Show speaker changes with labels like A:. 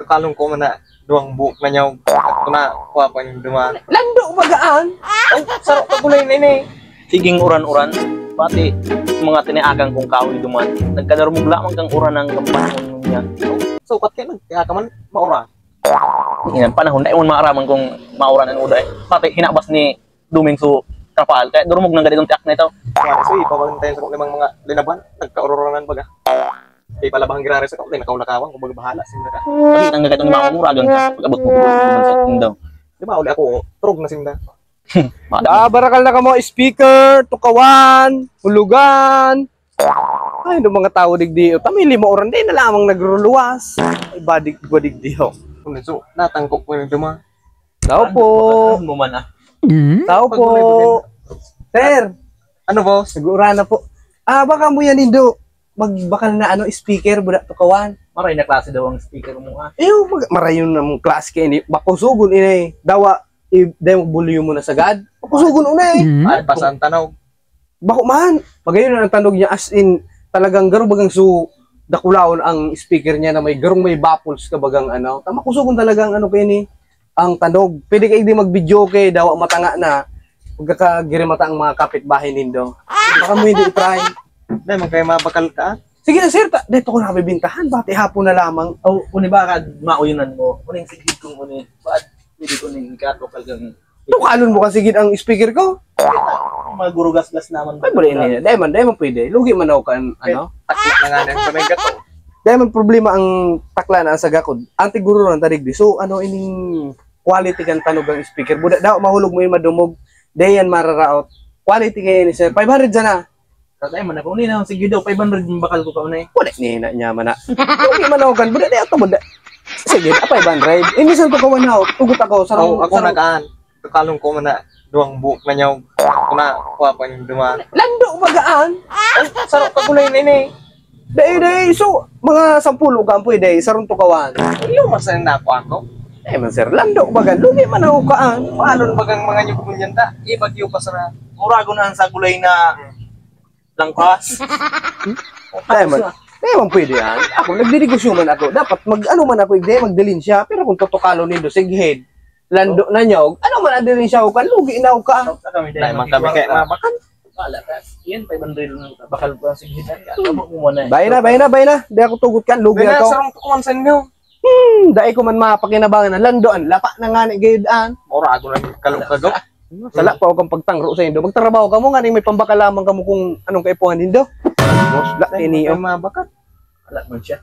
A: Kalong ko man na duwang buok na nyaw. Ito na, kuha ko yung dumaan.
B: Lando bagaan.
A: Ay, sarap ka gulay na ini.
C: Siging uran-uran, pati mga tiniagang kong kahoy duman. Nagkadarumog lamang kang uran ng kampahon niya.
A: So, kat kayo kaya ka man maura.
C: Yan, panahon na yung maaraman kong mauran ang uday. Pati hinabas ni Duming so trapal. Kaya durumog ng ganitong tiyak na ito.
A: Kaya kasi ipapagantayin sa limang mga linaban. Nagkaururanan baga. Kaya palabahang girari sa kaulay, nakaulakawang, kung bahala sinda ka.
C: Kasi nang ganitong mamamuragan ka pag-abot mo sa tindaw.
A: Di ba, uli ako, trog na sinda.
B: Barakal na ka mo, speaker, tukawan, hulugan. Ay, no mga tao digdiyo. Tamili mo oran din na lamang nagruluwas. Ay, badig digdiyo.
A: So, natangkok ko yung duma.
B: Tao po.
C: Ano mo man ah.
B: Tao po. Sir,
A: Ano, boss?
B: nag-ura na po. Baka mo yan, Indo. Magbakal na speaker, buda tukawan.
C: Maray na klase daw ang speaker mo ah.
B: Marayon na mong klase kayo ni. Bakusugon inay. Dawa, dahil magbulyo mo na sagad. Bakusugon unay.
A: Ay, pasaan tanaw.
B: Bako man. Pagayon na ang tanog niya as in talagang garong bagang dakulawon ang speaker niya na may garong may baffles ka bagang ano. Tama kusugon talagang ano kayo ni ang tanog. Pwede kayo di mag-video kay dawa matanga na pagkakagirimata ang mga kapitbahay nindo. Baka mo hindi i-try.
A: Dahil man kayo mabakal ka.
B: Sige na sir, dito ko nakabibintahan. Bati hapon na lamang.
C: Oh, uni ba ka mauyunan mo? Uning sigid kong uni. Ba't pwede ko ning ikatokal kang
B: Tukalon mo kasi gid ang speaker ko.
C: mga gurugas-gas naman.
B: Ay, bali ini. Dahil man pwede. Lugi man ako kan ano.
A: Takot na nga na yung kamay gato.
B: Dahil man problema ang takla na sa gakod. Antiguro ng tarigdi. So ano ining quality kan tanog ang speaker. Buda daw mahulog mo yung madumog. Dayan mararaot. Quality kayo ni sir. 500 dyan na.
C: Tatay man ako uni na sige daw 500 yung bakal ko pa unay.
B: Wala ni na niya man na. Lugi man ako kan. Buda dayo to buda. Sige, 500. Inisan ko kawan ako. Tugot ako.
A: So, ako nagaan. Kalong ko man na duwang buok na nyaw. Ito na, kuha ko yung dumaan.
B: Lando bagaan.
A: Ay, sarap ka gulay na ini.
B: Day. So, mga 10 ka pwede. Sarong tukawan.
A: Iyo, masayin na ako.
B: Man sir. Lando bagaan. Lugi man ako kaan.
A: Paano bagang mga nyo kumunyanda? Ibagyo pa sa
C: Murago na sa gulay na langkas.
B: Dahil pwede yan. Ako, nagdidegosyo man ako. Dapat mag-ano man ako, magdalin siya. Pero kung totokalo nindo, sighead, lando na nyog, ano man ang din siya ako, lugi na ako ka.
A: dahil man kami kaya mabakan.
C: Wala ka. Yan 500 lang bakal ko ang sige na. Amo mo muna.
B: Bay na. Di ako tugot kan, lugi
A: Gana,
B: ako.
A: sarong tukuman sa inyo.
B: Dahil ko man mapakinabangan ng landoan, lapa na nga ni Gaydaan.
A: Mura ako lang kalong kagaw.
B: Sala pa ako kang pagtangro sa indo. Magtrabaho ka mo nga, may pambakalamang ka mo kung anong kaipuhan nindo. Boss,
A: Dahil man
B: iniyo.
A: kayo mabakan.
C: Wala man siya.